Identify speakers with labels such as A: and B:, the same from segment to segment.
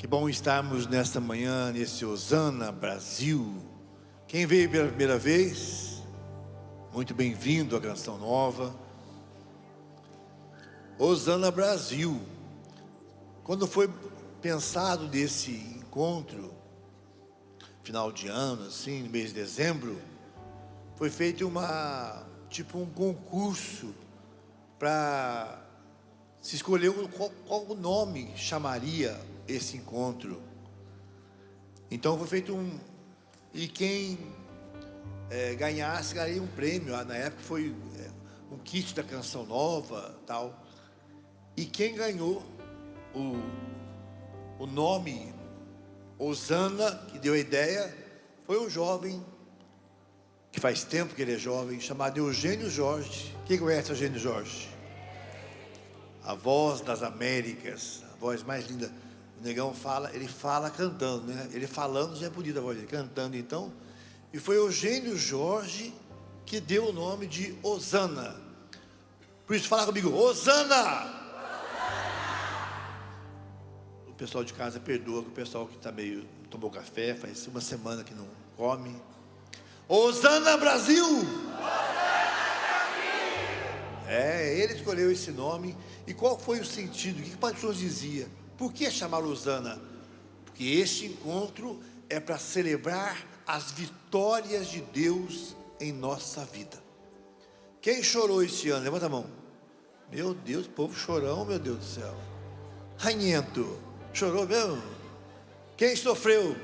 A: Que bom estarmos nesta manhã, nesse Hosana Brasil. Quem veio pela primeira vez, muito bem-vindo à Canção Nova. Hosana Brasil. Quando foi pensado desse encontro, final de ano, assim, no mês de dezembro, foi feito um concurso para se escolher qual o nome chamaria esse encontro. Então foi feito e quem ganhasse ganharia um prêmio. Na época foi um kit da Canção Nova, tal. E quem ganhou o nome Hosana, que deu a ideia, foi um jovem que faz tempo que ele é jovem, chamado Eugênio Jorge. Quem conhece Eugênio Jorge? A voz das Américas, a voz mais linda. O negão fala, ele fala cantando, né? Ele falando já é bonita a voz dele, cantando então. E foi Eugênio Jorge que deu o nome de Hosana. Por isso, fala comigo, Hosana! O pessoal de casa perdoa, que o pessoal que está meio, tomou café, faz uma semana que não come. Hosana Brasil! Ele escolheu esse nome. E qual foi o sentido? O que o pastor dizia? Por que chamar Hosana? Porque este encontro é para celebrar as vitórias de Deus em nossa vida. Quem chorou este ano? Levanta a mão. Meu Deus, povo chorão, meu Deus do céu. Ranhento, chorou mesmo? Quem sofreu?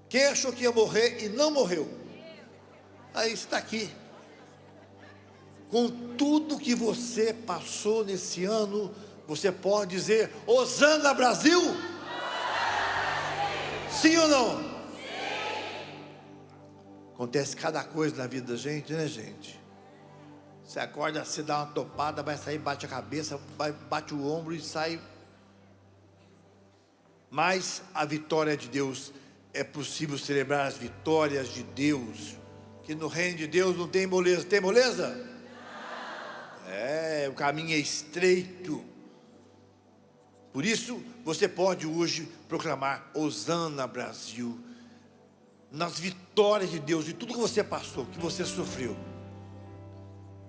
A: Quem achou que ia morrer e não morreu? Aí está aqui. Com tudo que você passou nesse ano, você pode dizer, Hosana Brasil? Sim ou não? Sim. Acontece cada coisa na vida da gente, né, gente? Você acorda, você dá uma topada, vai sair, bate a cabeça, bate o ombro e sai. Mas a vitória de Deus, é possível celebrar as vitórias de Deus, que no reino de Deus não tem moleza. Tem moleza? O caminho é estreito. Por isso, você pode hoje proclamar Hosana Brasil, nas vitórias de Deus, de tudo que você passou, que você sofreu.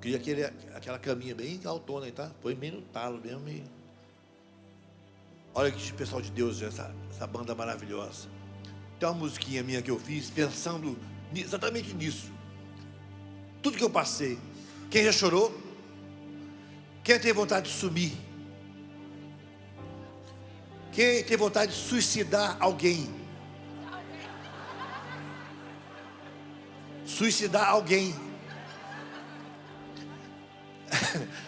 A: Queria aquela caminha bem altona aí, tá? Põe bem no talo mesmo. Olha que pessoal de Deus, essa banda maravilhosa. Tem uma musiquinha minha que eu fiz, pensando exatamente nisso. Tudo que eu passei. Quem já chorou? Quem tem vontade de sumir? Quem tem vontade de suicidar alguém? Suicidar alguém?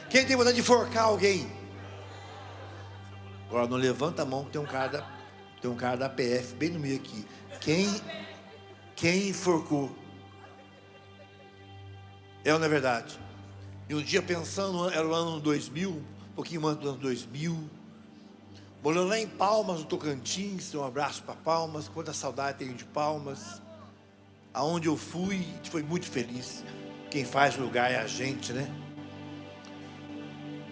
A: Quem tem vontade de enforcar alguém? Agora não levanta a mão, tem um cara da PF bem no meio aqui. Quem enforcou? Não é verdade? E um dia pensando, era o ano 2000, um pouquinho antes do ano 2000, morando lá em Palmas, no Tocantins. Um abraço para Palmas, quanta saudade tenho de Palmas. Aonde eu fui, a gente foi muito feliz. Quem faz o lugar é a gente, né?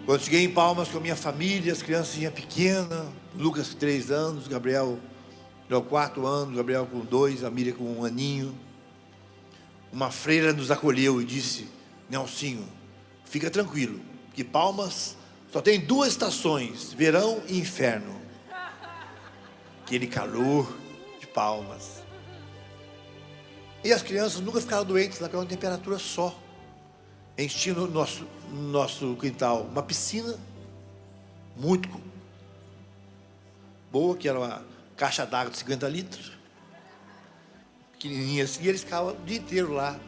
A: Quando cheguei em Palmas com a minha família, as criancinhas pequenas, Lucas 3 anos, Gabriel 4 anos, Gabriel com 2, a Miriam com 1 aninho. Uma freira nos acolheu e disse, Nelsinho, fica tranquilo, que Palmas só tem 2 estações, verão e inverno. Aquele calor de Palmas. E as crianças nunca ficaram doentes, lá com uma temperatura só. Enchendo no nosso quintal uma piscina muito boa, que era uma caixa d'água de 50 litros, pequenininha assim, e eles ficavam o dia inteiro lá.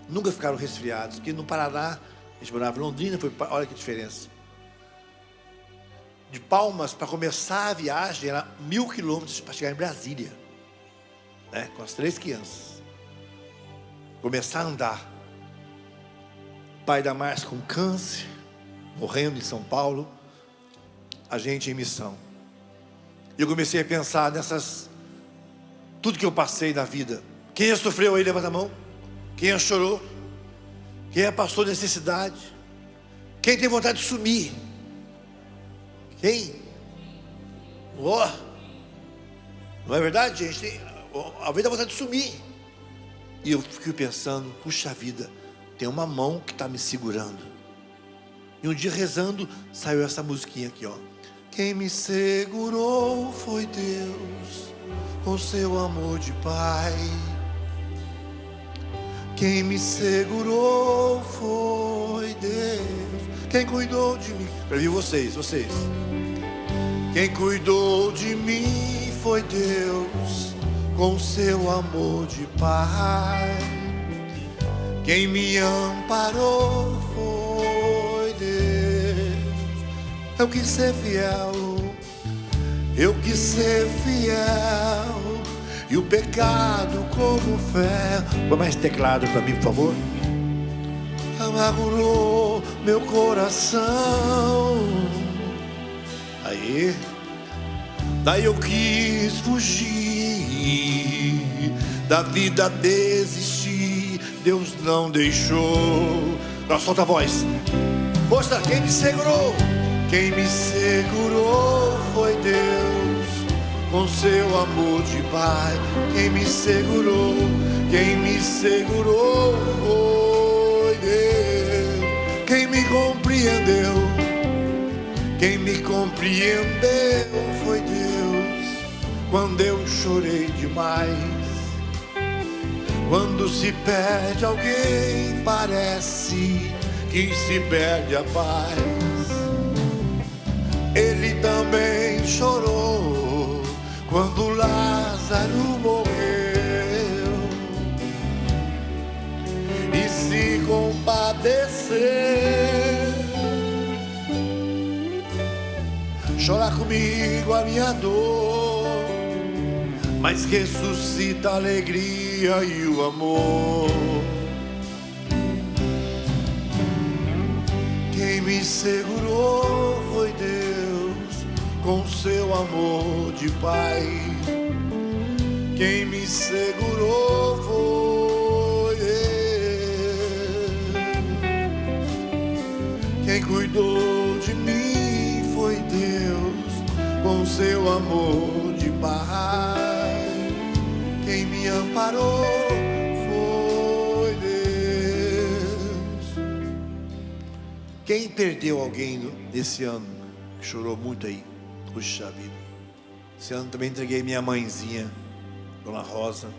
A: Nunca ficaram resfriados, porque no Paraná, a gente morava em Londrina, olha que diferença. De Palmas, para começar a viagem, era 1000 quilômetros para chegar em Brasília, né? Com as 3 crianças. Começar a andar. Pai da Márcia com câncer, morrendo em São Paulo, a gente em missão. E eu comecei a pensar tudo que eu passei na vida. Quem já sofreu aí, levanta a mão. Quem já chorou? Quem já passou necessidade? Quem tem vontade de sumir? Quem? Oh, não é verdade, gente? A vida dá vontade de sumir. E eu fiquei pensando, puxa vida, tem uma mão que está me segurando. E um dia rezando, saiu essa musiquinha aqui, ó. Quem me segurou foi Deus, com seu amor de Pai. Quem me segurou foi Deus. Quem cuidou de mim? Para mim, vocês. Quem cuidou de mim foi Deus, com seu amor de Pai. Quem me amparou foi Deus. Eu quis ser fiel, e o pecado como ferro. Põe mais teclado para mim, por favor. Amargurou meu coração. Aí, daí eu quis fugir da vida, desistir. Deus não deixou. Agora solta a voz. Força, quem me segurou? Quem me segurou foi Deus, com seu amor de Pai. Quem me segurou foi Deus. Quem me compreendeu foi Deus, quando eu chorei demais. Quando se perde alguém, parece que se perde a paz. Ele também chorou quando Lázaro morreu e se compadeceu. Chora comigo a minha dor, mas ressuscita a alegria e o amor. Quem me segurou foi Deus, com seu amor de Pai. Quem me segurou foi Deus. Quem cuidou de mim foi Deus, com seu amor de Pai. Quem me amparou foi Deus. Quem perdeu alguém nesse ano, que chorou muito aí? Puxa vida. Esse ano também entreguei minha mãezinha, Dona Rosa,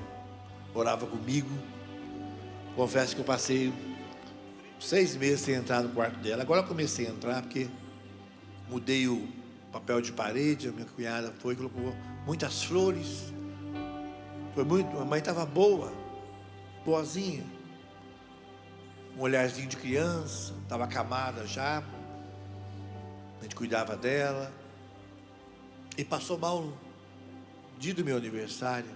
A: orava comigo. Confesso que eu passei 6 meses sem entrar no quarto dela. Agora eu comecei a entrar porque mudei o papel de parede. A minha cunhada foi e colocou muitas flores. Foi muito, a mãe estava boazinha. Um olharzinho de criança, estava acamada já. A gente cuidava dela. E passou mal no dia do meu aniversário.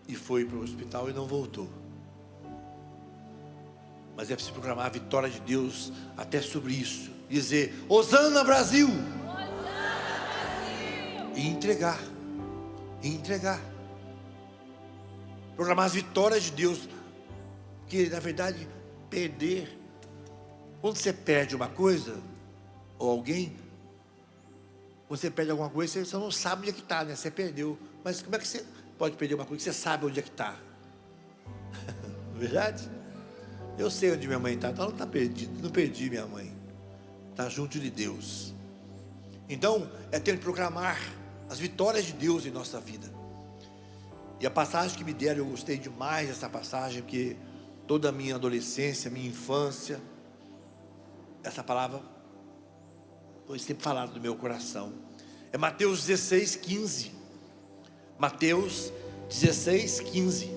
A: E foi para o hospital e não voltou. Mas é preciso proclamar a vitória de Deus até sobre isso. Dizer, Hosana Brasil! E entregar. Proclamar as vitórias de Deus. Porque na verdade, perder. Quando você perde uma coisa, ou alguém, quando você perde alguma coisa, você não sabe onde é que está, né? Você perdeu. Mas como é que você pode perder uma coisa que você sabe onde é que está? Não é verdade? Eu sei onde minha mãe está, então ela não está perdida. Não perdi minha mãe. Está junto de Deus. Então, é ter que proclamar as vitórias de Deus em nossa vida. E a passagem que me deram, eu gostei demais dessa passagem, porque toda a minha adolescência, minha infância, essa palavra foi sempre falada no meu coração. É Mateus 16:15. Mateus 16:15.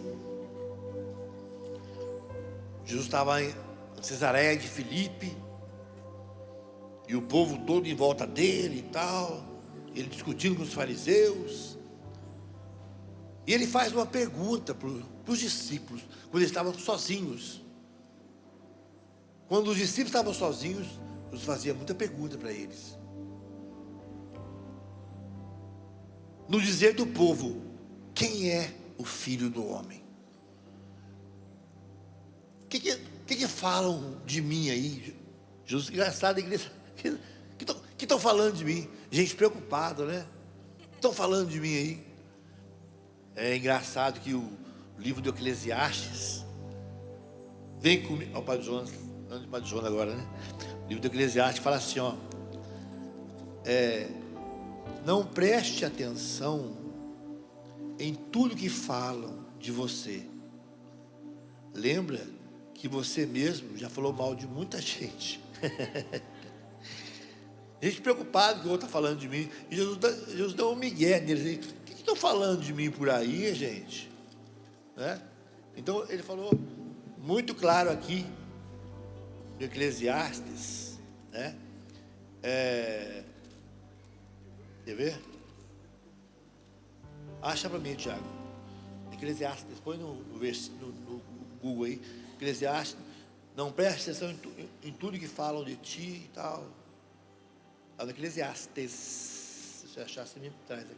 A: Jesus estava em Cesareia de Filipe, e o povo todo em volta dele e tal, ele discutindo com os fariseus. E ele faz uma pergunta para os discípulos, quando eles estavam sozinhos. Quando os discípulos estavam sozinhos, Jesus fazia muita pergunta para eles. No dizer do povo, quem é o Filho do Homem? O que falam de mim aí? Jesus, engraçado, a igreja, que estão falando de mim? Gente preocupada, né? Estão falando de mim aí. É engraçado que o livro do Eclesiastes vem comigo. Olha o Padre Jonas, falando de Padre Jonas agora, né? O livro do Eclesiastes fala assim, ó. Não preste atenção em tudo que falam de você. Lembra que você mesmo já falou mal de muita gente. Gente preocupada que o outro está falando de mim. E Jesus dá um migué neles. O que estão falando de mim por aí, gente? Né? Então ele falou muito claro aqui no Eclesiastes, né? Quer ver? Acha para mim, Tiago. Eclesiastes, põe no Google aí. Eclesiastes, não preste atenção em tudo que falam de ti e tal. Está no Eclesiastes. Se você achar, você me traz aqui.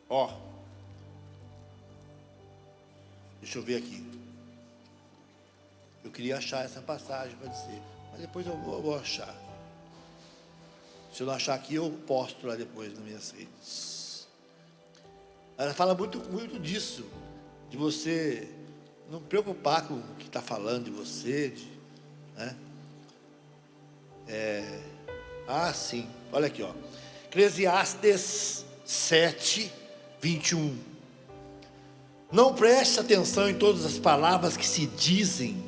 A: Ó. Deixa eu ver aqui. Eu queria achar essa passagem para dizer, mas depois eu vou achar. Se eu não achar aqui, eu posto lá depois nas minhas redes. Ela fala muito, muito disso, de você não preocupar com o que está falando de você, né? Sim, olha aqui, ó. Eclesiastes 7, 21. Não preste atenção em todas as palavras que se dizem,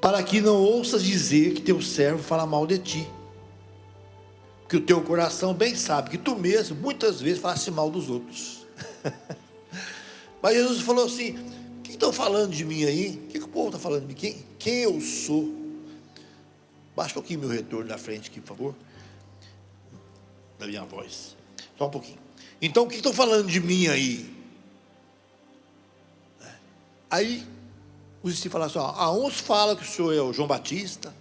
A: para que não ouças dizer que teu servo fala mal de ti, que o teu coração bem sabe que tu mesmo muitas vezes falaste mal dos outros. Mas Jesus falou assim: o que estão falando de mim aí? O que o povo está falando de mim? Quem eu sou? Baixa um pouquinho meu retorno da frente aqui, por favor, da minha voz, só um pouquinho. Então o que estão falando de mim aí? Aí os discípulos falaram assim, ó, uns falam que o senhor é o João Batista,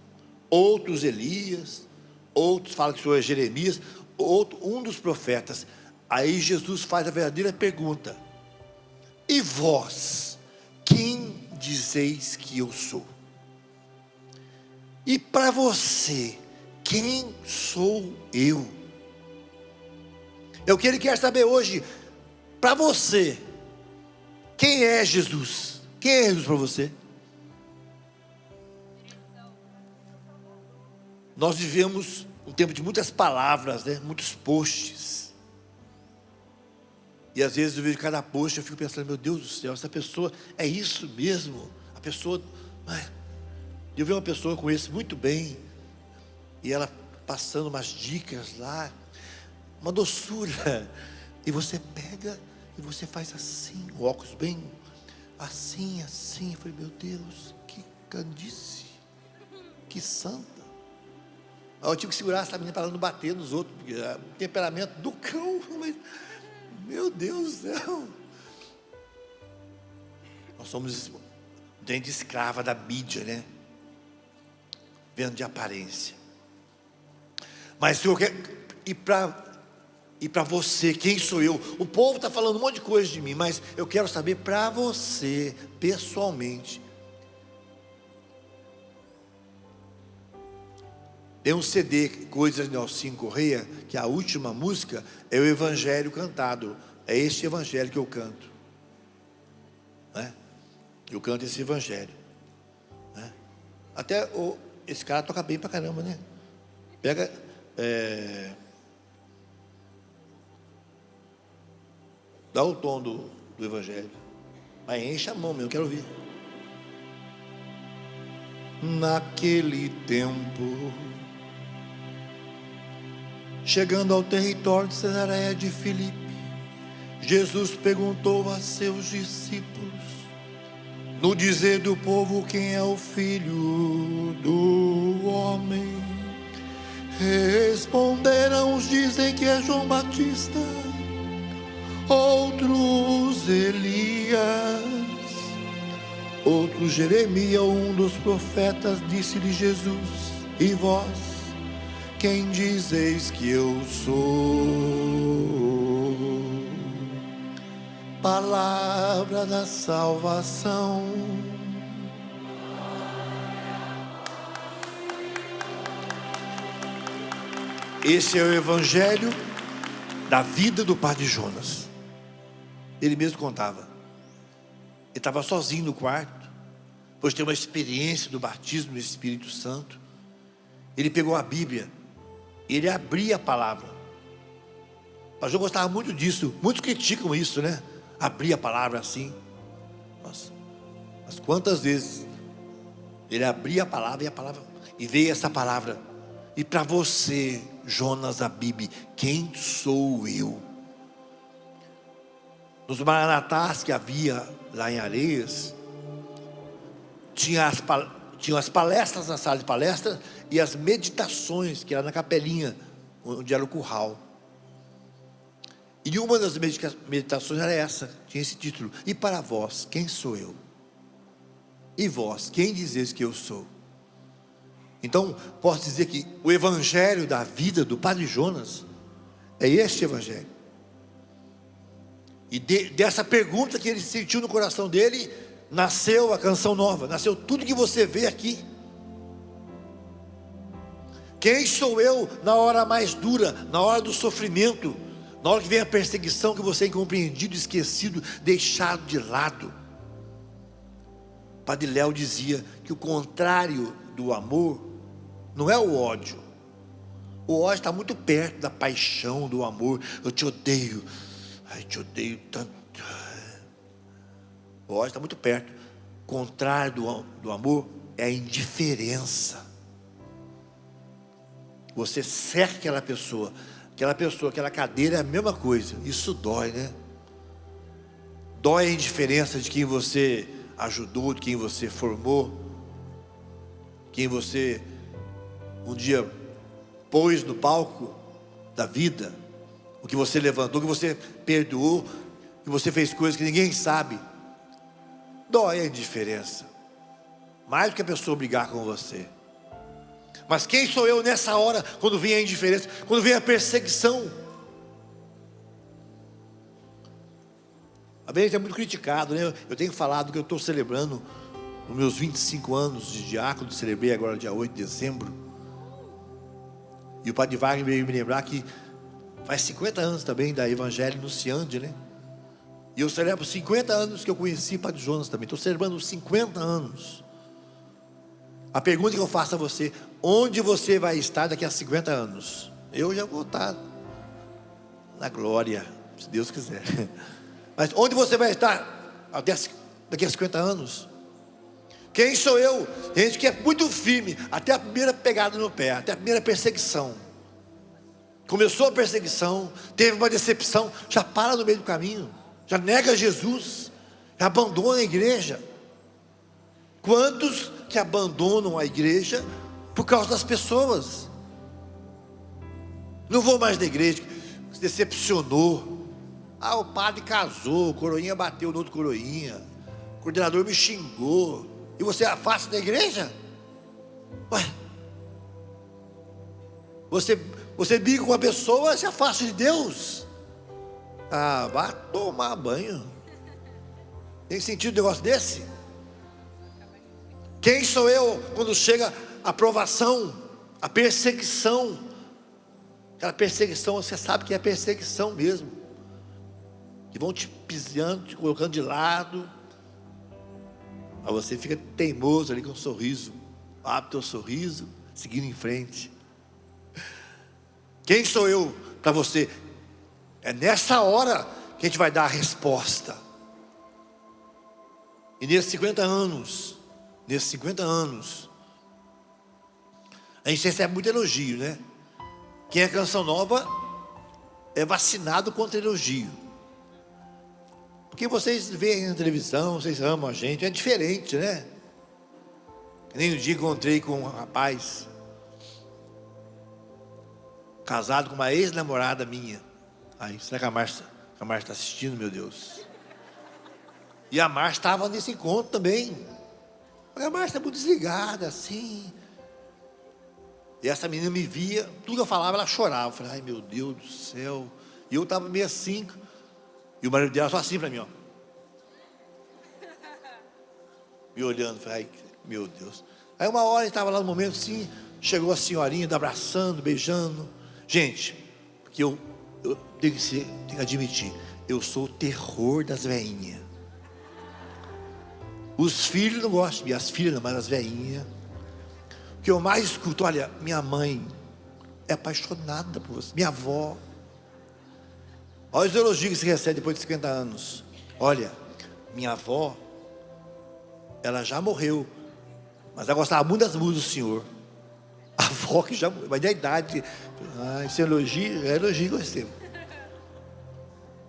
A: outros Elias, outros falam que o senhor é Jeremias, um dos profetas. Aí Jesus faz a verdadeira pergunta: e vós, quem dizeis que eu sou? E para você, quem sou eu? É o que ele quer saber hoje. Para você, quem é Jesus? Quem é Jesus para você? Nós vivemos um tempo de muitas palavras, né? Muitos posts. E às vezes eu vejo cada post, eu fico pensando, meu Deus do céu, essa pessoa é isso mesmo? A pessoa... Eu vejo uma pessoa que eu conheço muito bem, e ela passando umas dicas lá, uma doçura, e você pega e você faz assim, o óculos bem assim, eu falei, meu Deus, que candice, que santa. Eu tive que segurar essa menina para ela não bater nos outros, porque o temperamento do cão, mas, meu Deus do céu. Nós somos gente escrava da mídia, né? Vendo de aparência. Mas se eu quero, e para você, quem sou eu? O povo está falando um monte de coisa de mim, mas eu quero saber para você, pessoalmente. Tem um CD, Coisas de Nelsinho Correia, que a última música é o Evangelho cantado. É este Evangelho que eu canto, né? Eu canto esse Evangelho, né? Até esse cara toca bem pra caramba, né? Pega... dá o tom do Evangelho. Mas enche a mão mesmo, eu quero ouvir. Naquele tempo, chegando ao território de Cesareia de Filipe, Jesus perguntou a seus discípulos, no dizer do povo, quem é o Filho do Homem? Responderam, uns dizem que é João Batista, outros Elias, outros Jeremias, um dos profetas. Disse-lhe Jesus, e vós, quem dizeis que eu sou? Palavra da salvação. Esse é o evangelho da vida do padre Jonas. Ele mesmo contava. Ele estava sozinho no quarto, depois de ter uma experiência do batismo no Espírito Santo. Ele pegou a Bíblia, ele abria a palavra. O pastor gostava muito disso. Muitos criticam isso, né? Abrir a palavra assim. Nossa, mas quantas vezes ele abria a palavra e veio essa palavra. E para você, Jonas Abib, quem sou eu? Nos maranatás que havia lá em Areias, tinha as palestras na sala de palestras e as meditações, que era na capelinha, onde era o curral. E uma das meditações era essa, tinha esse título: e para vós, quem sou eu? E vós, quem dizeis que eu sou? Então, posso dizer que o evangelho da vida do padre Jonas é este evangelho. E dessa pergunta que ele sentiu no coração dele, nasceu a canção nova, nasceu tudo que você vê aqui. Quem sou eu na hora mais dura, na hora do sofrimento, na hora que vem a perseguição, que você é incompreendido, esquecido, deixado de lado? Padre Léo dizia que o contrário do amor não é o ódio. O ódio está muito perto da paixão, do amor. Eu te odeio. Ai, te odeio tanto. O ódio está muito perto. O contrário do amor é a indiferença. Você cerca aquela pessoa, aquela cadeira é a mesma coisa. Isso dói, né? Dói a indiferença de quem você ajudou, de quem você formou, quem você um dia pôs no palco da vida, o que você levantou, o que você perdoou, que você fez coisas que ninguém sabe. Dói a indiferença, mais do que a pessoa brigar com você. Mas quem sou eu nessa hora, quando vem a indiferença, quando vem a perseguição? A gente é muito criticado, né? Eu tenho falado que eu estou celebrando os meus 25 anos de diácono, celebrei agora dia 8 de dezembro. E o padre Wagner veio me lembrar que faz 50 anos também da Evangelho Nunciande, né? E eu celebro 50 anos que eu conheci o padre Jonas também. Estou celebrando os 50 anos. A pergunta que eu faço a você: onde você vai estar daqui a 50 anos? Eu já vou estar na glória, se Deus quiser. Mas onde você vai estar daqui a 50 anos? Quem sou eu? Tem gente que é muito firme, até a primeira pegada no pé, até a primeira perseguição. Começou a perseguição, teve uma decepção, já para no meio do caminho, já nega Jesus, já abandona a igreja. Quantos que abandonam a igreja por causa das pessoas? Não vou mais na igreja, se decepcionou. Ah, o padre casou, o coroinha bateu no outro coroinha, o coordenador me xingou. E você afasta da igreja? Ué, você briga com uma pessoa, se afasta de Deus? Ah, vá tomar banho. Tem sentido um negócio desse? Quem sou eu quando chega a provação, a perseguição? Aquela perseguição, você sabe que é perseguição mesmo, que vão te pisando, te colocando de lado. Aí você fica teimoso ali com um sorriso, abre teu sorriso, seguindo em frente. Quem sou eu para você? É nessa hora que a gente vai dar a resposta. E nesses 50 anos, a gente recebe muito elogio, né? Quem é canção nova é vacinado contra elogio. Porque vocês veem na televisão, vocês amam a gente, é diferente, né? Nem no dia encontrei com um rapaz casado com uma ex-namorada minha. Aí, será que a Márcia está assistindo, meu Deus? E a Márcia estava nesse encontro também. A Márcia é muito desligada, assim. E essa menina me via, tudo que eu falava, ela chorava. Eu falei, ai meu Deus do céu. E eu estava meio assim. E o marido dela só assim para mim, ó. Me olhando, falei, ai meu Deus. Aí uma hora ele estava lá no momento assim, chegou a senhorinha, abraçando, beijando. Gente, porque eu tenho que admitir, eu sou o terror das veinhas. Os filhos não gostam, e as filhas não, mas as veinhas. O que eu mais escuto, olha, minha mãe é apaixonada por você, minha avó. Olha os elogios que se recebe depois de 50 anos. Olha, minha avó, ela já morreu, mas ela gostava muito das músicas do senhor. A avó que já morreu, mas da idade. Esse elogio, é elogio que eu recebo.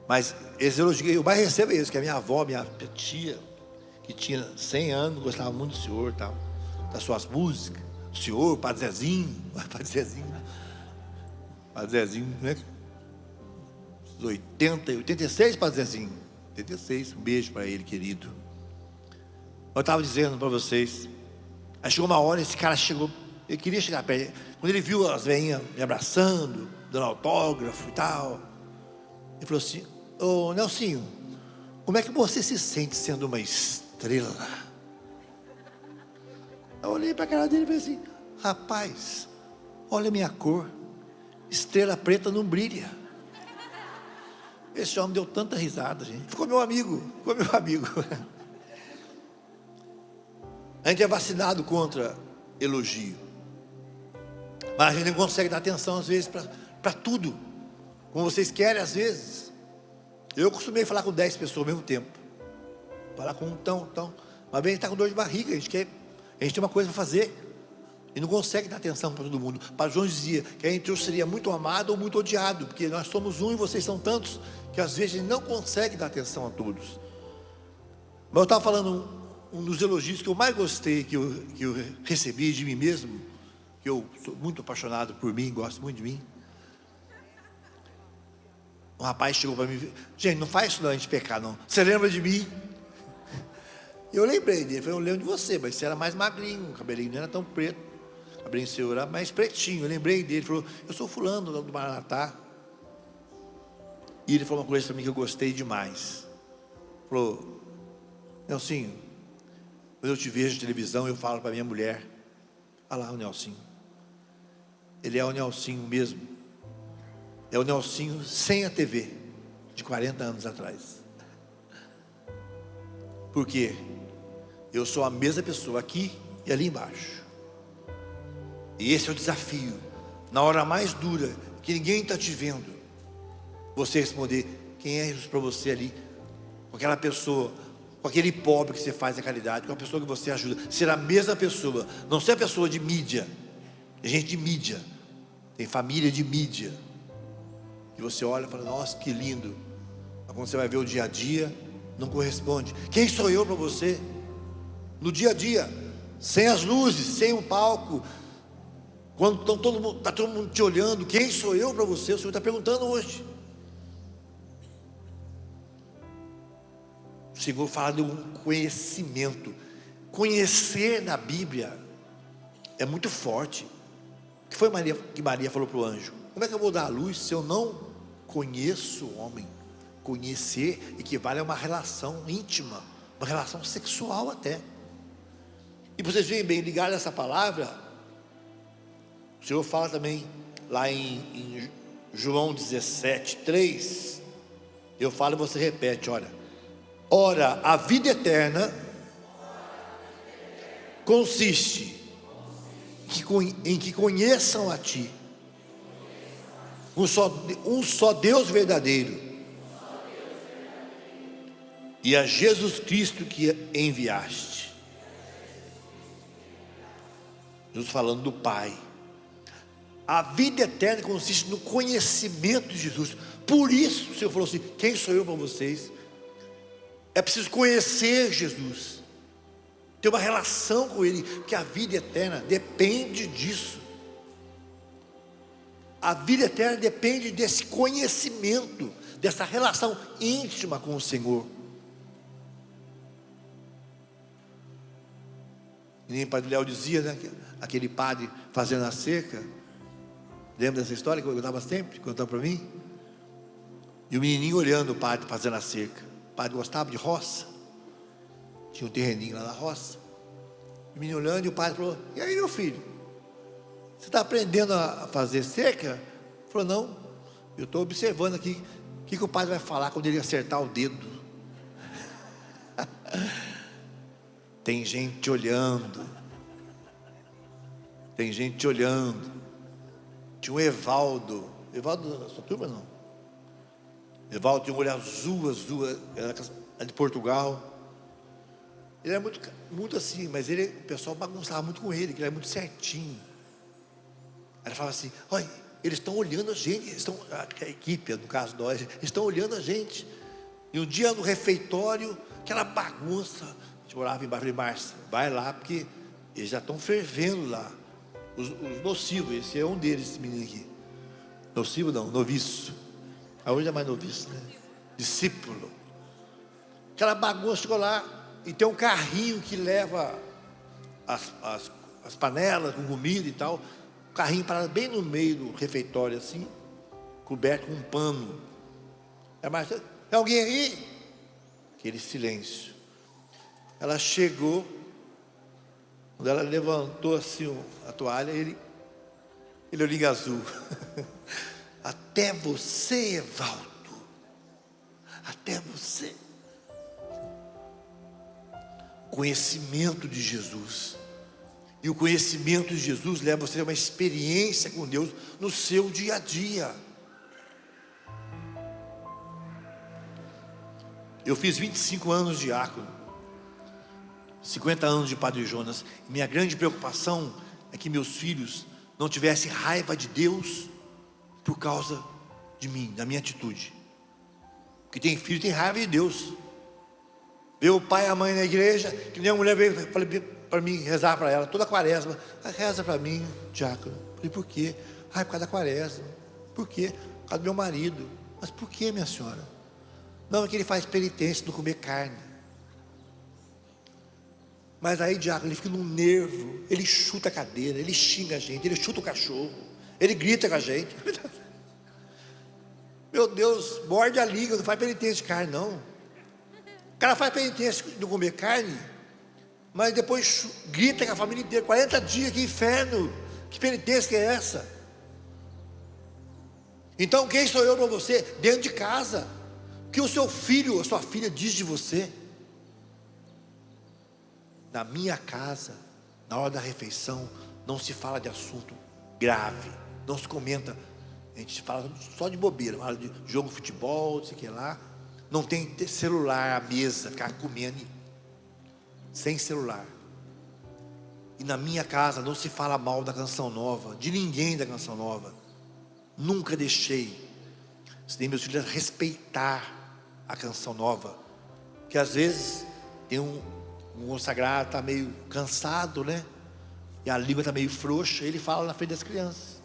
A: Mas esse elogio que eu mais recebo é esse, que a minha avó, minha tia, que tinha 100 anos, gostava muito do senhor, tal, das suas músicas. O senhor, o Padre Zezinho, Padre Zezinho, né? 86, Padre Zezinho. 86, um beijo para ele, querido. Eu estava dizendo para vocês, aí chegou uma hora, esse cara chegou, ele queria chegar perto, quando ele viu as veinhas me abraçando, dando autógrafo e tal, ele falou assim: ô Nelsinho, como é que você se sente sendo uma estrela? Eu olhei para a cara dele e falei assim: rapaz, olha a minha cor, estrela preta não brilha. Esse homem deu tanta risada, gente. Ficou meu amigo. A gente é vacinado contra elogio, mas a gente não consegue dar atenção às vezes para tudo, como vocês querem às vezes. Eu costumei falar com 10 pessoas ao mesmo tempo, falar com um tão, mas bem, a gente está com dor de barriga, a gente tem uma coisa para fazer, e não consegue dar atenção para todo mundo. Para João dizia que entre eu seria muito amado ou muito odiado, porque nós somos um e vocês são tantos, que às vezes a gente não consegue dar atenção a todos. Mas eu estava falando, um dos elogios que eu mais gostei, que eu recebi de mim mesmo, que eu sou muito apaixonado por mim, gosto muito de mim. Um rapaz chegou para mim: gente, não faz isso não, a gente pecar não. Você lembra de mim? Eu lembrei dele, falei: eu lembro de você, mas você era mais magrinho, o cabelinho não era tão preto, o cabelinho seu era mais pretinho. Eu lembrei dele, ele falou: eu sou fulano do Maranatá. E ele falou uma coisa para mim que eu gostei demais. Falou: Nelsinho, quando eu te vejo na televisão, eu falo para minha mulher: olha lá o Nelsinho, ele é o Nelsinho mesmo, é o Nelsinho sem a TV, de 40 anos atrás. Por quê? Eu sou a mesma pessoa aqui e ali embaixo. E esse é o desafio, na hora mais dura, que ninguém está te vendo, você responder: quem é Jesus para você ali, com aquela pessoa, com aquele pobre que você faz a caridade, com a pessoa que você ajuda, ser a mesma pessoa, não ser a pessoa de mídia. Tem gente de mídia, tem família de mídia, e você olha e fala: nossa, que lindo. Mas quando você vai ver o dia a dia, não corresponde. Quem sou eu para você? No dia a dia, sem as luzes, sem um palco, quando está todo mundo te olhando, quem sou eu para você? O Senhor está perguntando hoje. O Senhor fala de um conhecimento. Conhecer na Bíblia é muito forte. O que foi que Maria falou para o anjo? Como é que eu vou dar a luz se eu não conheço o homem? Conhecer equivale a uma relação íntima, uma relação sexual até. E vocês veem bem, ligado a essa palavra, o Senhor fala também lá em João 17:3. Eu falo e você repete: olha, ora, a vida eterna consiste em que conheçam a Ti, um só Deus verdadeiro, e a Jesus Cristo que enviaste. Jesus falando do Pai. A vida eterna consiste no conhecimento de Jesus. Por isso o Senhor falou assim: quem sou eu para vocês? É preciso conhecer Jesus, ter uma relação com Ele, porque a vida eterna depende disso. A vida eterna depende desse conhecimento, dessa relação íntima com o Senhor. E nem o Padre Léo dizia, né? Aquele padre fazendo a cerca. Lembra dessa história que eu contava sempre, contava para mim? E o menininho olhando o padre fazendo a cerca. O padre gostava de roça, tinha um terreninho lá na roça. O menino olhando, e o padre falou: e aí, meu filho, você está aprendendo a fazer cerca? Ele falou, não, eu estou observando aqui, o que o padre vai falar quando ele acertar o dedo? Tem gente olhando. Tem gente olhando. Tinha um Evaldo da sua turma não? Evaldo tinha um olho azul, era de Portugal. Ele era muito assim, mas o pessoal bagunçava muito com ele, que ele era muito certinho. Aí ele falava assim, olha, eles estão olhando a gente, a equipe, no caso nós, eles estão olhando a gente. E um dia no refeitório, aquela bagunça, a gente morava embaixo de Márcia, vai lá, porque eles já estão fervendo lá, os nocivos, esse é um deles, esse menino aqui. Nocivo não, noviço. Hoje é mais noviço, né? Discípulo. Aquela bagunça, chegou lá, e tem um carrinho que leva as panelas com comida e tal. O carrinho parado bem no meio do refeitório, assim, coberto com um pano. Tem alguém aí? Aquele silêncio. Ela chegou, quando ela levantou assim a toalha, ele olhinho azul. Até você, Evaldo. Até você. Conhecimento de Jesus. E o conhecimento de Jesus leva você a uma experiência com Deus no seu dia a dia. Eu fiz 25 anos de diácono, 50 anos de Padre Jonas. Minha grande preocupação é que meus filhos não tivessem raiva de Deus por causa de mim, da minha atitude. Porque tem filho que tem raiva de Deus. Vê o pai e a mãe na igreja, que nem a mulher veio para mim rezar para ela, toda quaresma. Reza para mim, diácono. Falei, por quê? Por causa da quaresma. Por quê? Por causa do meu marido. Mas por quê, minha senhora? Não, é que ele faz penitência de não comer carne. Mas aí, diácono, ele fica num nervo. Ele chuta a cadeira, ele xinga a gente, ele chuta o cachorro, ele grita com a gente. Meu Deus, morde a língua, não faz penitência de carne, não. O cara faz penitência de não comer carne, mas depois grita com a família inteira, 40 dias, que inferno, que penitência que é essa? Então quem sou eu para você? Dentro de casa, o que o seu filho, a sua filha diz de você? Na minha casa, na hora da refeição, não se fala de assunto grave, não se comenta, a gente fala só de bobeira, fala de jogo de futebol, não sei o que lá. Não tem celular à mesa, ficar comendo sem celular. E na minha casa não se fala mal da Canção Nova, de ninguém da Canção Nova. Nunca deixei. Ensinei meus filhos a respeitar a Canção Nova. Porque às vezes tem um consagrado, está meio cansado, né? E a língua está meio frouxa, ele fala na frente das crianças.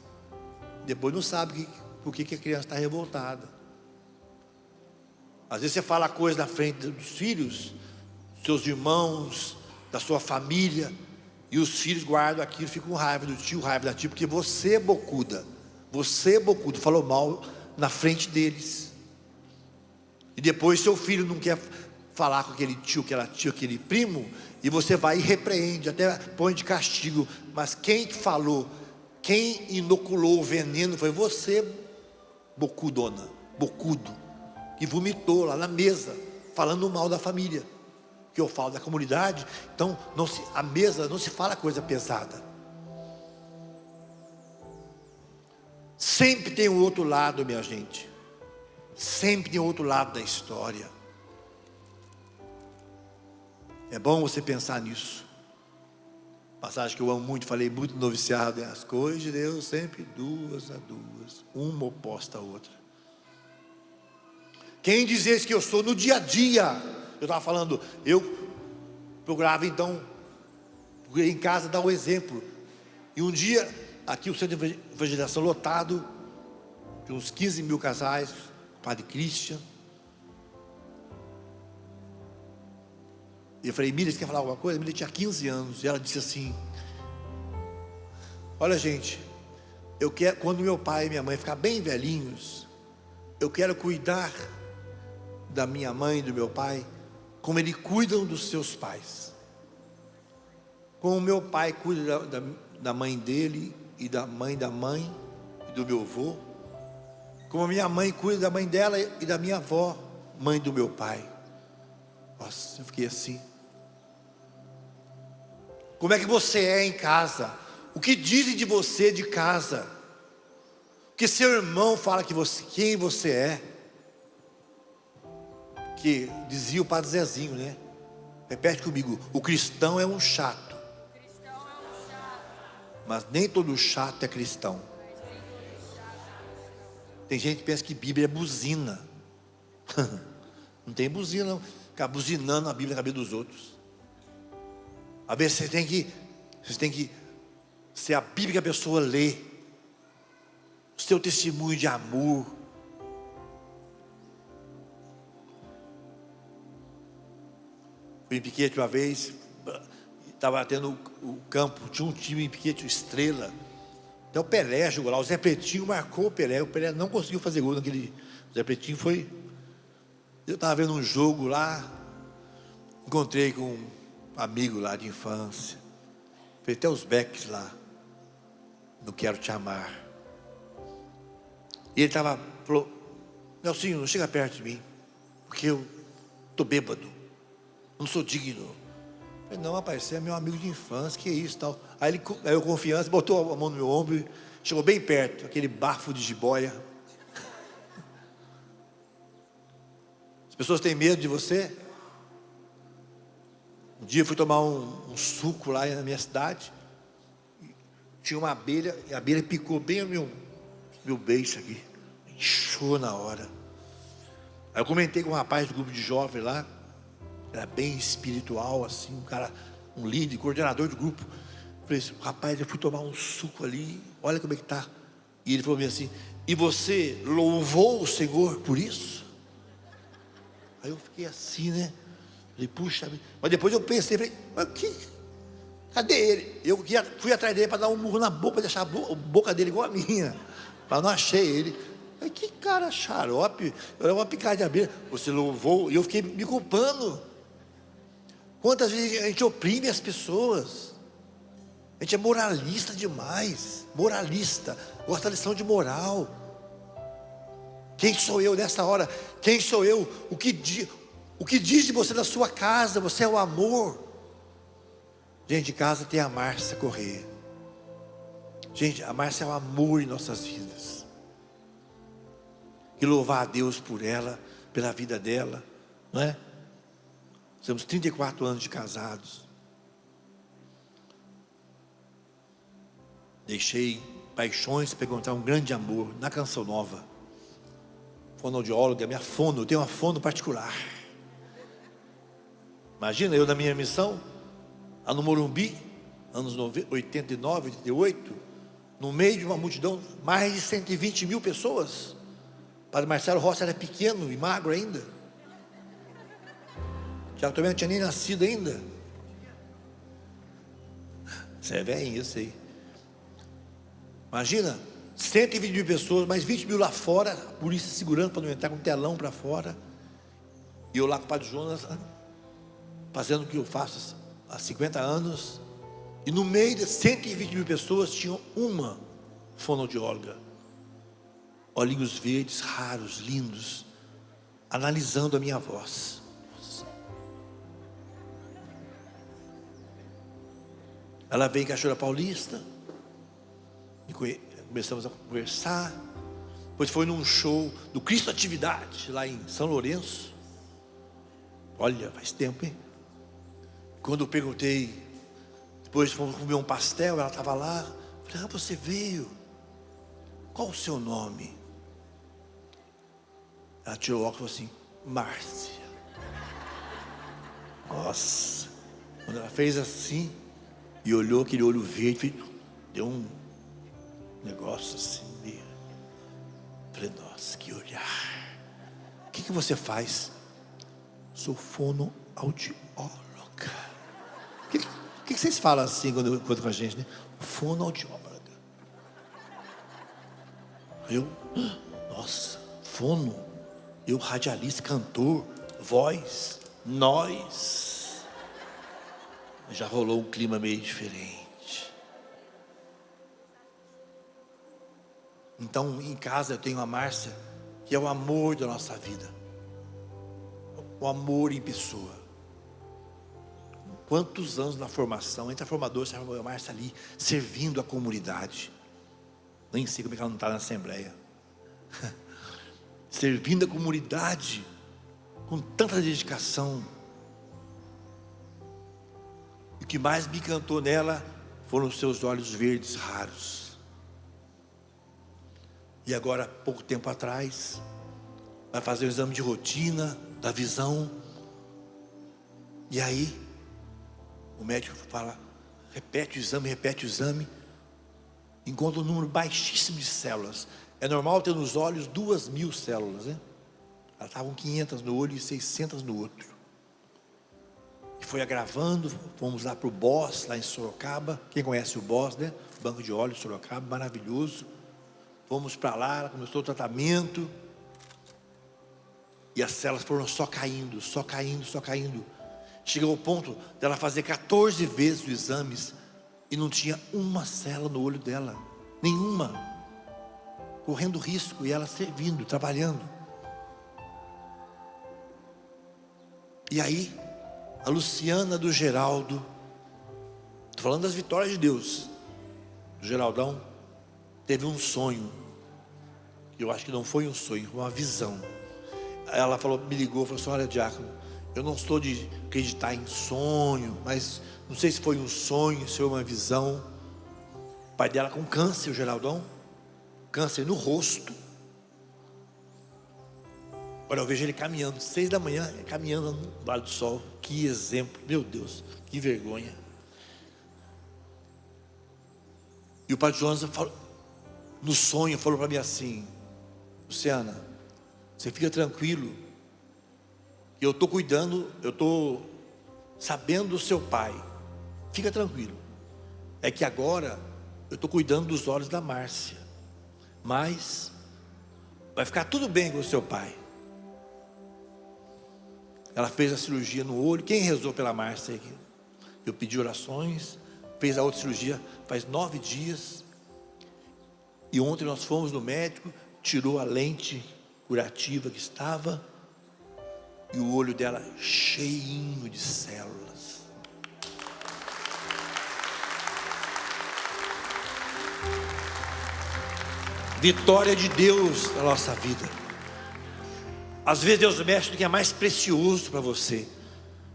A: Depois não sabe por que a criança está revoltada. Às vezes você fala coisa na frente dos filhos, dos seus irmãos, da sua família, e os filhos guardam aquilo, ficam com raiva do tio, raiva da tia, porque você, bocuda, falou mal na frente deles. E depois seu filho não quer falar com aquele tio, aquela tia, aquele primo, e você vai e repreende, até põe de castigo. Mas quem falou, quem inoculou o veneno foi você, bocudo, que vomitou lá na mesa, falando mal da família, que eu falo da comunidade. Então a mesa não se fala coisa pesada. Sempre tem um outro lado, minha gente. Sempre tem outro lado da história. É bom você pensar nisso. Passagem que eu amo muito, falei muito no noviciado, as coisas de Deus sempre duas a duas, uma oposta à outra. Quem diz que eu sou no dia a dia? Eu estava falando, eu procurava então, em casa dar um exemplo. E um dia, aqui o centro de evangelização lotado, de uns 15 mil casais, o padre Christian. E eu falei, Miriam, você quer falar alguma coisa? A Miriam tinha 15 anos, e ela disse assim, olha gente, eu quero, quando meu pai e minha mãe ficar bem velhinhos, eu quero cuidar da minha mãe e do meu pai, como eles cuidam dos seus pais. Como o meu pai cuida da mãe dele, e da mãe, e do meu avô, Como a minha mãe cuida da mãe dela e da minha avó, mãe do meu pai. Nossa, eu fiquei assim. Como é que você é em casa? O que dizem de você de casa? O que seu irmão fala que você, quem você é? Que dizia o padre Zezinho, né? Repete comigo: o cristão é um chato. Mas nem todo chato é cristão. Tem gente que pensa que Bíblia é buzina. Não tem buzina não. Ficar buzinando a Bíblia na cabeça dos outros. Às vezes você tem que ser a Bíblia que a pessoa lê. O seu testemunho de amor. Fui em Piquete uma vez, estava tendo o campo, tinha um time em Piquete, Estrela. Até o Pelé jogou lá, o Zé Pretinho marcou o Pelé não conseguiu fazer gol naquele. O Zé Pretinho foi. Eu estava vendo um jogo lá, encontrei com um amigo lá de infância, fez até os becks lá, não quero te amar. E ele falou: Nelsinho, não chega perto de mim, porque eu estou bêbado, não sou digno. Eu falei: não, rapaz, você é meu amigo de infância, que isso tal. Aí ele, eu confiança, botou a mão no meu ombro e chegou bem perto, aquele bafo de jiboia. As pessoas têm medo de você. Um dia eu fui tomar um suco lá na minha cidade, tinha uma abelha, e a abelha picou bem o meu beiço aqui, inchou na hora. Aí eu comentei com um rapaz do grupo de jovens lá, era bem espiritual assim, um cara, um líder, coordenador do grupo. Falei assim: rapaz, eu fui tomar um suco ali, olha como é que tá. E ele falou assim: e você louvou o Senhor por isso? Aí eu fiquei assim, né? Falei: puxa, mas depois eu pensei, falei: mas cadê ele? Eu fui atrás dele para dar um murro na boca, para deixar a boca dele igual a minha, mas não achei ele. Falei: que cara xarope, era uma picada de abelha. Você louvou, e eu fiquei me culpando. Quantas vezes a gente oprime as pessoas? A gente é moralista demais. Moralista, gosta da lição de moral. Quem sou eu nessa hora? Quem sou eu? O que diz de você na sua casa? Você é o amor. Gente, de casa tem a Márcia Corrêa. Gente, a Márcia é o amor em nossas vidas. E louvar a Deus por ela, pela vida dela, não é? Temos 34 anos de casados. Deixei paixões para encontrar um grande amor na Canção Nova. Fonoaudióloga, minha fono, eu tenho uma fono particular. Imagina eu na minha missão, lá no Morumbi, anos 89, 88, no meio de uma multidão, mais de 120 mil pessoas. O padre Marcelo Rossi era pequeno e magro ainda. Tiago também não tinha nem nascido ainda. Você é velhinho, eu sei. Imagina, 120 mil pessoas, mais 20 mil lá fora, a polícia segurando para não entrar com um telão para fora. E eu lá com o padre Jonas, fazendo o que eu faço há 50 anos. E no meio de 120 mil pessoas, tinha uma fonoaudióloga. Olhinhos verdes, raros, lindos, analisando a minha voz. Ela veio em Cachoeira Paulista, e começamos a conversar. Depois foi num show do Cristo Atividade, lá em São Lourenço. Olha, faz tempo, hein? Quando eu perguntei, depois fomos comer um pastel, ela estava lá. Falei: você veio, qual o seu nome? Ela tirou o óculos e falou assim: Márcia. Nossa, quando ela fez assim e olhou aquele olho verde, deu um negócio assim meio. Falei: nossa, que olhar. O que você faz? Sou fonoaudióloga. O que vocês falam assim quando com a gente, né? Fonoaudióloga. Eu, nossa, fono. Eu, radialista, cantor, voz, nós. Já rolou um clima meio diferente. Então, em casa eu tenho a Márcia, que é o amor da nossa vida, o amor em pessoa. Quantos anos na formação, entre a formadora e a Márcia ali, servindo a comunidade. Nem sei como é que ela não está na Assembleia. Servindo a comunidade com tanta dedicação. E o que mais me encantou nela foram os seus olhos verdes raros. E agora, pouco tempo atrás, vai fazer o exame de rotina da visão. E aí, o médico fala, repete o exame. Encontra um número baixíssimo de células. É normal ter nos olhos 2.000 células, né? Ela estava com 500 no olho e 600 no outro. E foi agravando. Fomos lá para o BOS, lá em Sorocaba. Quem conhece o BOS, né? Banco de Olhos, Sorocaba, maravilhoso. Fomos para lá, começou o tratamento. E as células foram só caindo. Chegou ao ponto dela fazer 14 vezes os exames e não tinha uma célula no olho dela, nenhuma, correndo risco, e ela servindo, trabalhando. E aí, a Luciana do Geraldo, estou falando das vitórias de Deus, o Geraldão teve um sonho, que eu acho que não foi um sonho, foi uma visão. Ela falou, me ligou, falou assim, olha, diácono, eu não estou de acreditar em sonho, mas não sei se foi um sonho, se foi uma visão. O pai dela com câncer, o Geraldão, câncer no rosto. Olha, eu vejo ele caminhando, 6 da manhã, caminhando no Vale do Sol. Que exemplo, meu Deus, que vergonha. E o pai de Jonas falou, no sonho, falou para mim assim, Luciana, você fica tranquilo, eu estou cuidando, eu estou sabendo do seu pai, fica tranquilo. É que agora eu estou cuidando dos olhos da Márcia, mas vai ficar tudo bem com o seu pai. Ela fez a cirurgia no olho. Quem rezou pela Márcia aqui? Eu pedi orações. Fez a outra cirurgia faz 9 dias. E ontem nós fomos no médico, tirou a lente curativa que estava, e o olho dela cheinho de células. Vitória de Deus na nossa vida. Às vezes Deus mexe no que é mais precioso para você.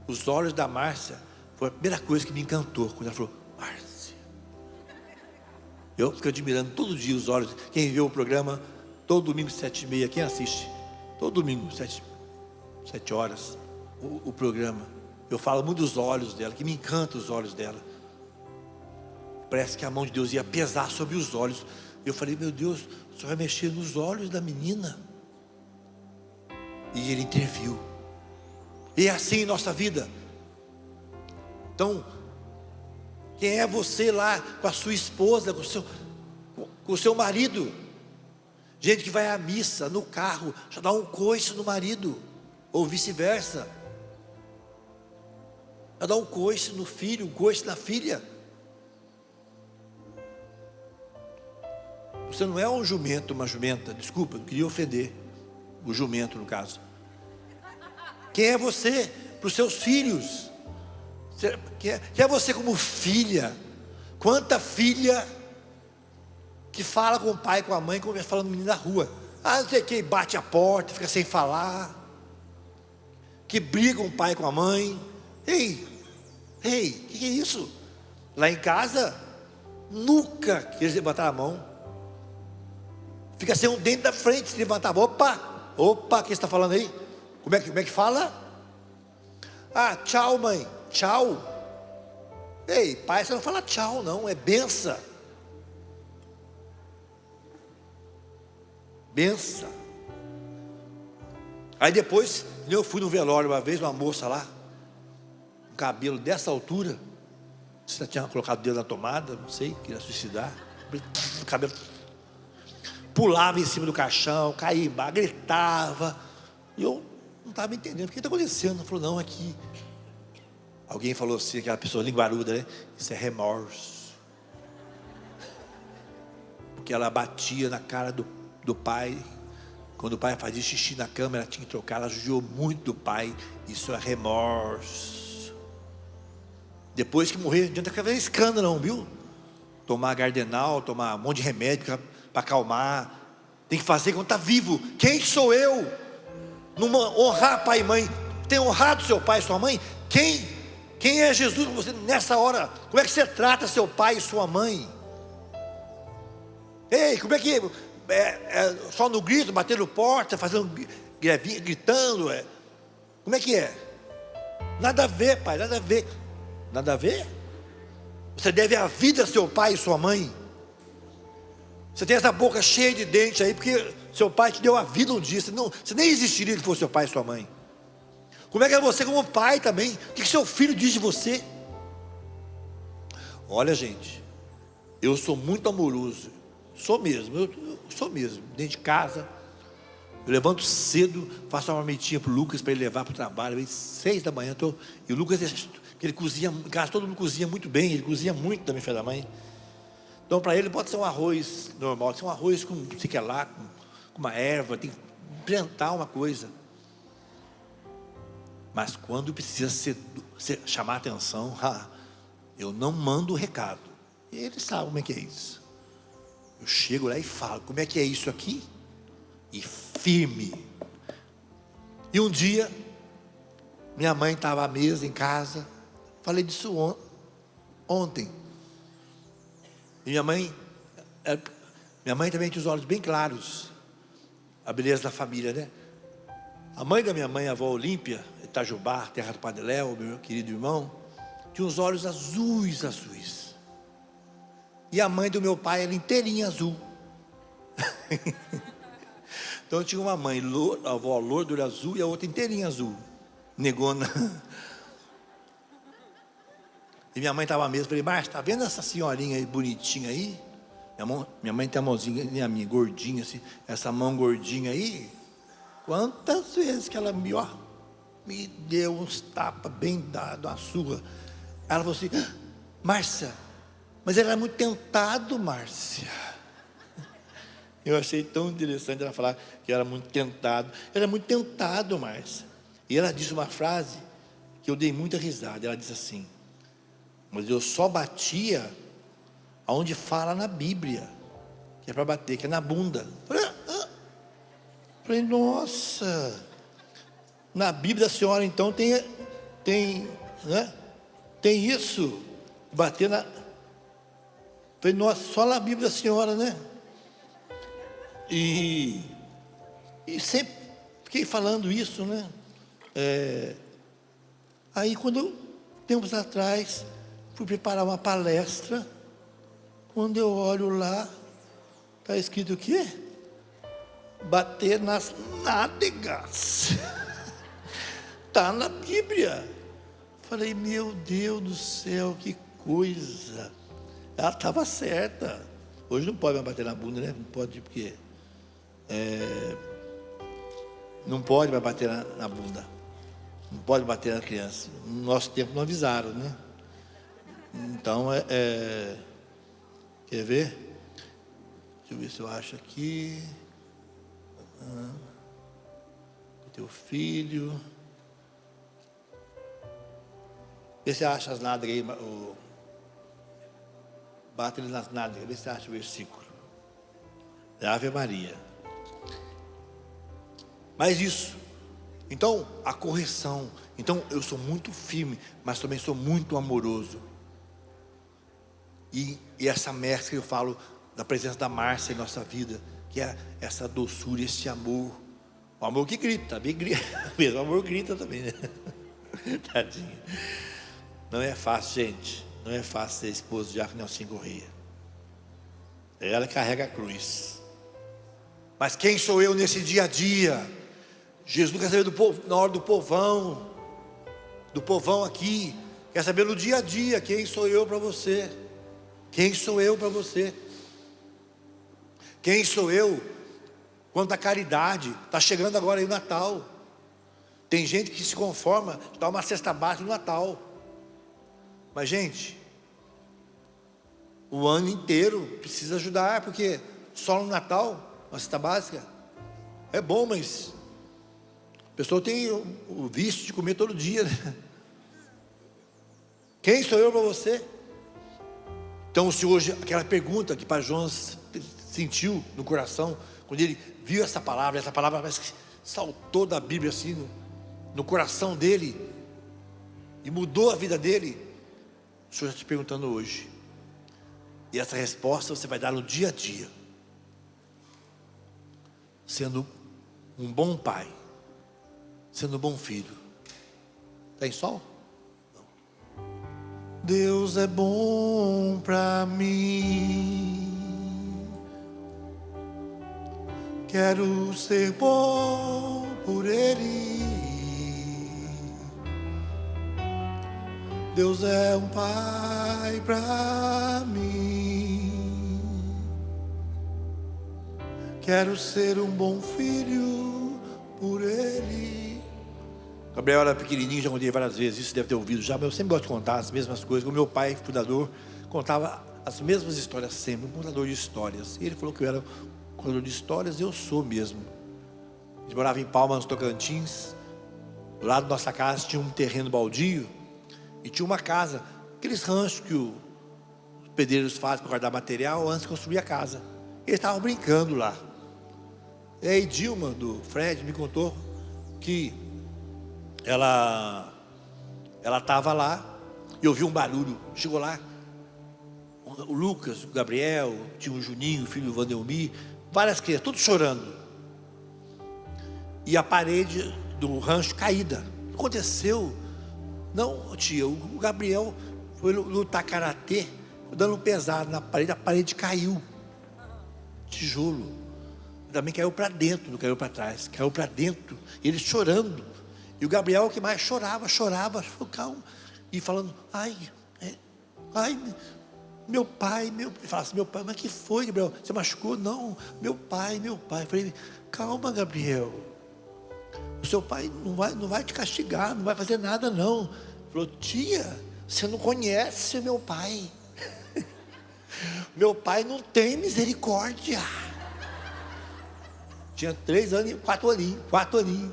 A: Os olhos da Márcia foi a primeira coisa que me encantou, quando ela falou, Márcia. Eu fico admirando todo dia os olhos. Quem vê o programa, todo domingo 7h30, quem assiste? Todo domingo, 7 horas, o programa. Eu falo muito dos olhos dela, que me encantam os olhos dela. Parece que a mão de Deus ia pesar sobre os olhos. Eu falei, meu Deus, o Senhor vai mexer nos olhos da menina. E Ele interviu. E é assim em nossa vida. Então, quem é você lá com a sua esposa, com o seu marido? Gente que vai à missa no carro, já dá um coice no marido, ou vice-versa. Já dá um coice no filho, um coice na filha. Você não é um jumento, uma jumenta, desculpa, não queria ofender o jumento no caso. Quem é você para os seus filhos? Quem é você como filha? Quanta filha que fala com o pai, com a mãe, como falando menino na rua. Ah, não sei quem bate a porta, fica sem falar. Que briga o pai com a mãe. Ei, que é isso? Lá em casa, nunca que eles levantaram a mão. Fica sem um dente da frente, se levantar. Opa, o que você está falando aí? Como é que fala? Ah, tchau mãe, tchau. Ei, pai, você não fala tchau não, é benção. Benção. Aí depois, eu fui no velório uma vez, uma moça lá, um cabelo dessa altura, você tinha colocado o dedo na tomada, não sei, queria suicidar, o cabelo pulava em cima do caixão, caía embaixo, gritava, e eu não estava entendendo, o que está acontecendo? Ela falou, não, aqui, alguém falou assim, aquela pessoa linguaruda, né? Isso é remorso. porque ela batia na cara do pai. Quando o pai fazia xixi na cama, ela tinha que trocar. Ela judiou muito do pai. Isso é remorso. Depois que morrer, não adianta fazer escândalo não, viu? Tomar Gardenal, tomar um monte de remédio para acalmar. Tem que fazer quando está vivo. Quem sou eu? Numa, honrar pai e mãe. Tem honrado seu pai e sua mãe? Quem é Jesus para você nessa hora? Como é que você trata seu pai e sua mãe? Ei, como é que só no grito, batendo porta, fazendo grevinha, gritando? Como é que é? Nada a ver, pai, nada a ver. Nada a ver? Você deve a vida a seu pai e sua mãe. Você tem essa boca cheia de dente aí, porque seu pai te deu a vida um dia. Você nem existiria se fosse seu pai e sua mãe. Como é que é você como pai também? O que seu filho diz de você? Olha, gente, eu sou muito amoroso. Sou mesmo, eu sou mesmo. Dentro de casa, eu levanto cedo, faço uma marmitinha para o Lucas, para ele levar para o trabalho. Às 6 da manhã, e o Lucas, ele cozinha, em casa todo mundo cozinha muito bem. Ele cozinha muito também, filho da mãe. Então para ele pode ser um arroz normal, pode ser um arroz com sei que lá, com uma erva, tem que inventar uma coisa. Mas quando precisa chamar atenção, eu não mando o recado. E ele sabe como é que é isso. Eu chego lá e falo, como é que é isso aqui? E firme. E um dia, minha mãe estava à mesa em casa, falei disso ontem. E minha mãe também tinha os olhos bem claros, a beleza da família, né? A mãe da minha mãe, a avó Olímpia, Itajubá, terra do Padre Léo, meu querido irmão, tinha os olhos azuis. E a mãe do meu pai era inteirinha azul. Então eu tinha uma mãe, a avó loura, do olho azul, e a outra inteirinha azul, negona. E minha mãe estava à mesa, falei, Márcia, está vendo essa senhorinha aí, bonitinha aí? Minha mãe tem a mãozinha, minha gordinha assim, essa mão gordinha aí. Quantas vezes que ela me deu uns tapas bem dados, uma surra. Ela falou assim, Márcia, mas ele era muito tentado, Márcia. Eu achei tão interessante ela falar que era muito tentado. Ele era muito tentado, Márcia. E ela disse uma frase que eu dei muita risada. Ela disse assim, mas eu só batia aonde fala na Bíblia, que é para bater, que é na bunda. Falei, nossa, na Bíblia da senhora então tem isso, bater na. Falei, nossa, só na Bíblia da senhora, né? E sempre fiquei falando isso, né? Aí tempos atrás, fui preparar uma palestra, quando eu olho lá, está escrito o quê? Bater nas nádegas. Está na Bíblia. Falei, meu Deus do céu, que coisa. Ela estava certa. Hoje não pode mais bater na bunda, né? Não pode, porque não pode mais bater na bunda. Não pode bater na criança. No nosso tempo não avisaram, né? Então quer ver? Deixa eu ver se eu acho aqui. Teu filho. Vê se acha as nádegas aí. Bate ele nas nádegas. Vê se acha o versículo. Ave Maria. Mas isso. Então, a correção. Então, eu sou muito firme, mas também sou muito amoroso. E essa mescla que eu falo da presença da Márcia em nossa vida, que é essa doçura, esse amor. O amor que grita, também grita. O amor grita também, né? Tadinho. Não é fácil, gente. Não é fácil ser esposo de Arco Nelson Correia. Ela carrega a cruz. Mas quem sou eu nesse dia a dia? Jesus quer saber do povo, na hora do povão aqui. Quer saber no dia a dia, quem sou eu para você? Quem sou eu para você? Quem sou eu quanto à caridade? Está chegando agora aí o Natal. Tem gente que se conforma, dá uma cesta básica no Natal. Mas gente, o ano inteiro precisa ajudar, porque só no Natal, uma cesta básica. É bom, mas a pessoa tem o vício de comer todo dia, né? Quem sou eu para você? Então, se hoje, aquela pergunta que Pai Jonas sentiu no coração, quando ele viu essa palavra parece que saltou da Bíblia assim, no coração dele, e mudou a vida dele. O Senhor está te perguntando hoje, e essa resposta você vai dar no dia a dia, sendo um bom pai, sendo um bom filho. Tem sol? Não. Deus é bom para mim, quero ser bom por Ele. Deus é um pai para mim, quero ser um bom filho por Ele. Gabriel era pequenininho, já contei várias vezes, isso deve ter ouvido já, mas eu sempre gosto de contar as mesmas coisas. O meu pai, fundador, contava as mesmas histórias sempre, um contador de histórias. E ele falou que eu era um contador de histórias, eu sou mesmo. A gente morava em Palmas, Tocantins. Do lado da nossa casa tinha um terreno baldio e tinha uma casa, aqueles ranchos que os pedreiros fazem para guardar material antes de construir a casa. Eles estavam brincando lá. E aí Dilma, do Fred, me contou que ela estava lá e ouviu um barulho. Chegou lá, o Lucas, o Gabriel, tinha o Juninho, o filho do Vandelmi, várias crianças, todos chorando. E a parede do rancho caída. O que aconteceu? Não, tia, o Gabriel foi lutar karatê, dando pesado na parede, a parede caiu. Tijolo. Também caiu para dentro, não caiu para trás, caiu para dentro. Ele chorando. E o Gabriel, que mais chorava, falou, calma. E falando, ai, meu pai. Ele falava assim, meu pai, mas que foi, Gabriel? Você machucou? Não, meu pai. Eu falei, calma, Gabriel. O seu pai não vai te castigar, não vai fazer nada não. Ele falou, tia, você não conhece meu pai. Meu pai não tem misericórdia. Tinha 3 anos e 4 aninhos.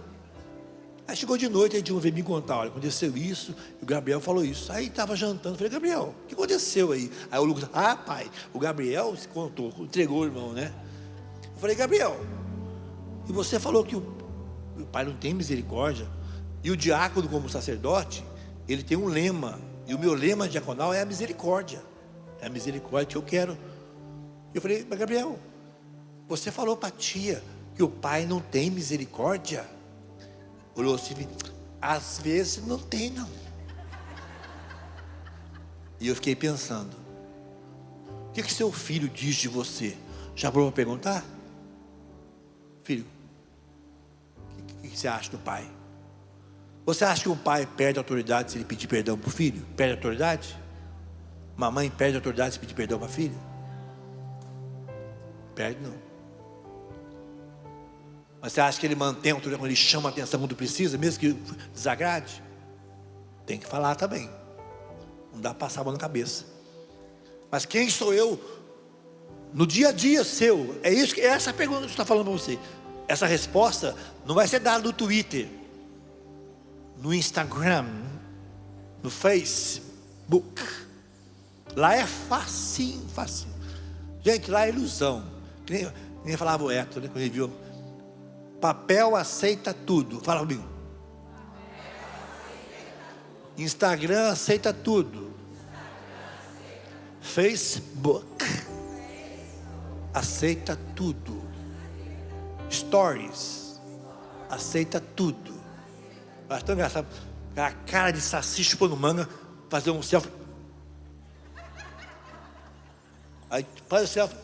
A: Aí chegou de noite, aí Dilma veio me contar, olha, aconteceu isso, e o Gabriel falou isso. Aí estava jantando, falei, Gabriel, o que aconteceu aí? Aí o Lucas, pai, o Gabriel se contou, entregou o irmão, né? Eu falei, Gabriel, e você falou que o pai não tem misericórdia, e o diácono como sacerdote, ele tem um lema, e o meu lema diaconal é a misericórdia. É a misericórdia que eu quero. Eu falei, mas Gabriel, você falou para a tia que o pai não tem misericórdia? Olhou assim, às vezes não tem não. E eu fiquei pensando, o que seu filho diz de você? Já parou para perguntar? Filho, o que você acha do pai? Você acha que um pai perde a autoridade se ele pedir perdão para o filho? Perde a autoridade? Uma mãe perde a autoridade se pedir perdão para a filha? Perde não. Mas você acha que ele mantém a autoridade quando ele chama a atenção quando precisa, mesmo que desagrade? Tem que falar também. Não dá para passar a mão na cabeça. Mas quem sou eu no dia a dia seu? É essa pergunta que eu estou falando para você. Essa resposta não vai ser dada no Twitter, no Instagram, no Facebook. Lá é facinho. Gente, lá é ilusão. Que nem falava o Héctor, né, quando ele viu. Papel aceita tudo. Fala comigo. Instagram aceita tudo. Facebook aceita tudo. Stories aceita tudo. Acho tão engraçado. A cara de saci chupando manga, fazer um selfie. Aí faz o selfie.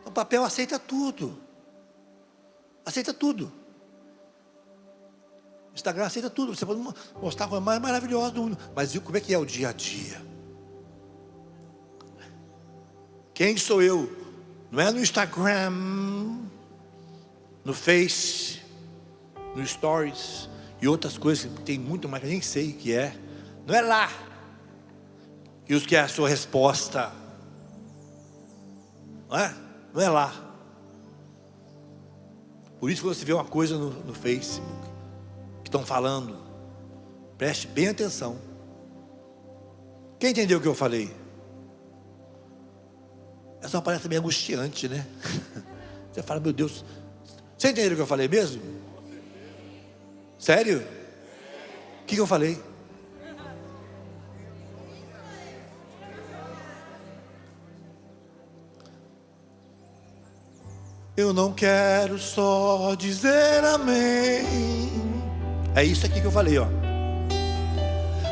A: O papel aceita tudo. Aceita tudo. Instagram aceita tudo. Você pode mostrar a coisa mais maravilhosa do mundo. Mas viu como é que é o dia a dia? Quem sou eu? Não é no Instagram, no Face, no Stories e outras coisas que tem muito mais que eu nem sei o que é. Não é lá que é a sua resposta. Não é? Não é lá. Por isso, quando você vê uma coisa no Facebook que estão falando, preste bem atenção. Quem entendeu o que eu falei? Essa parece meio angustiante, né? Você fala, meu Deus, você entendeu o que eu falei mesmo? Sério? O que eu falei? Eu não quero só dizer amém. É isso aqui que eu falei, ó.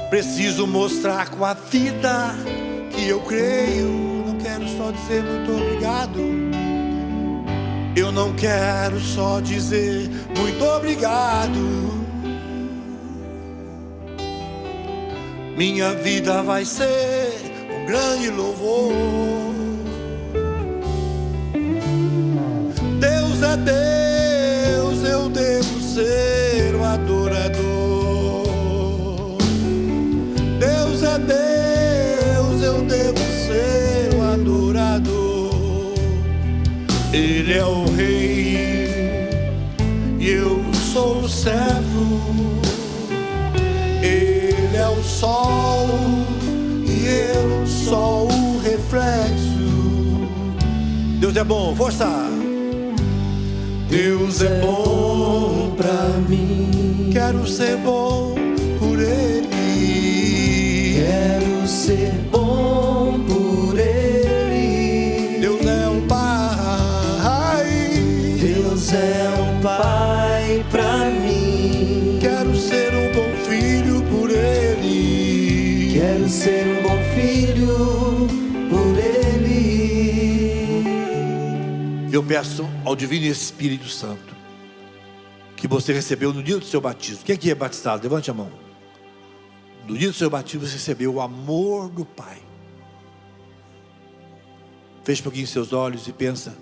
A: Preciso mostrar com a vida que eu creio. Não quero só dizer muito obrigado. Eu não quero só dizer muito obrigado. Minha vida vai ser um grande louvor. Deus é Deus, eu devo ser o adorador. Deus é Deus, eu devo ser o adorador. Ele é o rei e eu sou o servo. Ele é o sol e eu sou o reflexo. Deus é bom, força! Deus é bom pra mim. Quero ser bom por Ele.
B: Quero ser bom por Ele.
A: Deus é um Pai.
B: Deus é um Pai pra mim.
A: Quero ser um bom filho por Ele.
B: Quero ser um bom filho por Ele.
A: Eu peço ao Divino Espírito Santo que você recebeu no dia do seu batismo. Quem aqui é batizado? Levante a mão. No dia do seu batismo você recebeu o amor do Pai. Feche um pouquinho seus olhos e pensa.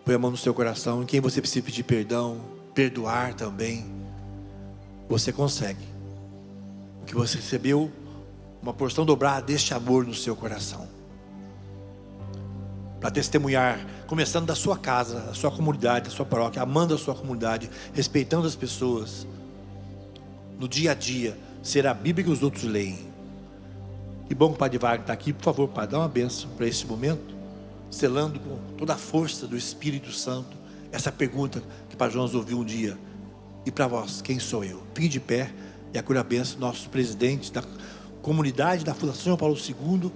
A: Põe a mão no seu coração. Em quem você precisa pedir perdão, perdoar também. Você consegue. Porque você recebeu uma porção dobrada deste amor no seu coração. Para testemunhar, começando da sua casa, da sua comunidade, da sua paróquia, amando a sua comunidade, respeitando as pessoas, no dia a dia, ser a Bíblia que os outros leem. Que bom que o Padre Wagner está aqui. Por favor, Padre, dá uma bênção para esse momento, selando com toda a força do Espírito Santo essa pergunta que o Padre Jonas ouviu um dia. E para vós, quem sou eu? Fique de pé e acolha a bênção, nosso presidente da comunidade da Fundação João Paulo II,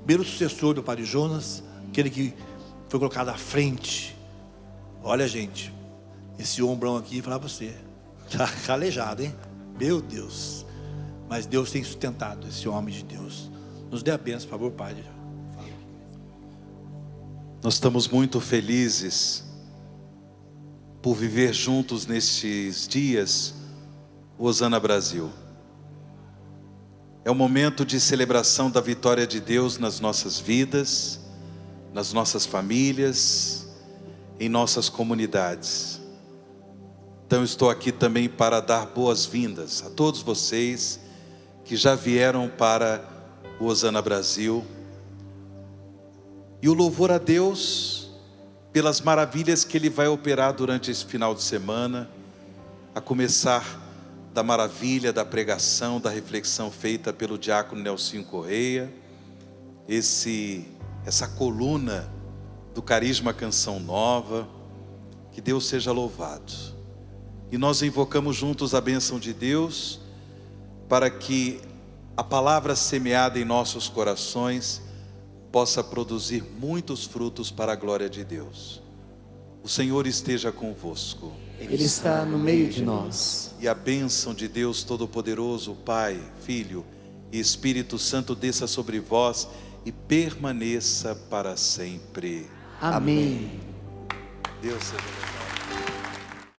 A: primeiro sucessor do Padre Jonas, aquele que foi colocado à frente. Olha, gente, esse ombrão aqui, falar para você, está calejado, hein? Meu Deus. Mas Deus tem sustentado esse homem de Deus. Nos dê a bênção, por favor, Padre.
C: Nós estamos muito felizes por viver juntos nestes dias o Hosana Brasil. É um momento de celebração da vitória de Deus nas nossas vidas, nas nossas famílias, em nossas comunidades. Então estou aqui também para dar boas-vindas a todos vocês que já vieram para o Hosana Brasil. E o louvor a Deus pelas maravilhas que Ele vai operar durante esse final de semana, a começar da maravilha da pregação, da reflexão feita pelo diácono Nelson Correia, essa coluna do Carisma Canção Nova. Que Deus seja louvado. E nós invocamos juntos a bênção de Deus, para que a palavra semeada em nossos corações possa produzir muitos frutos para a glória de Deus. O Senhor esteja convosco.
B: Ele está no meio de nós.
C: E a bênção de Deus Todo-Poderoso, Pai, Filho e Espírito Santo desça sobre vós e permaneça para sempre.
B: Amém.
C: Deus seja louvado.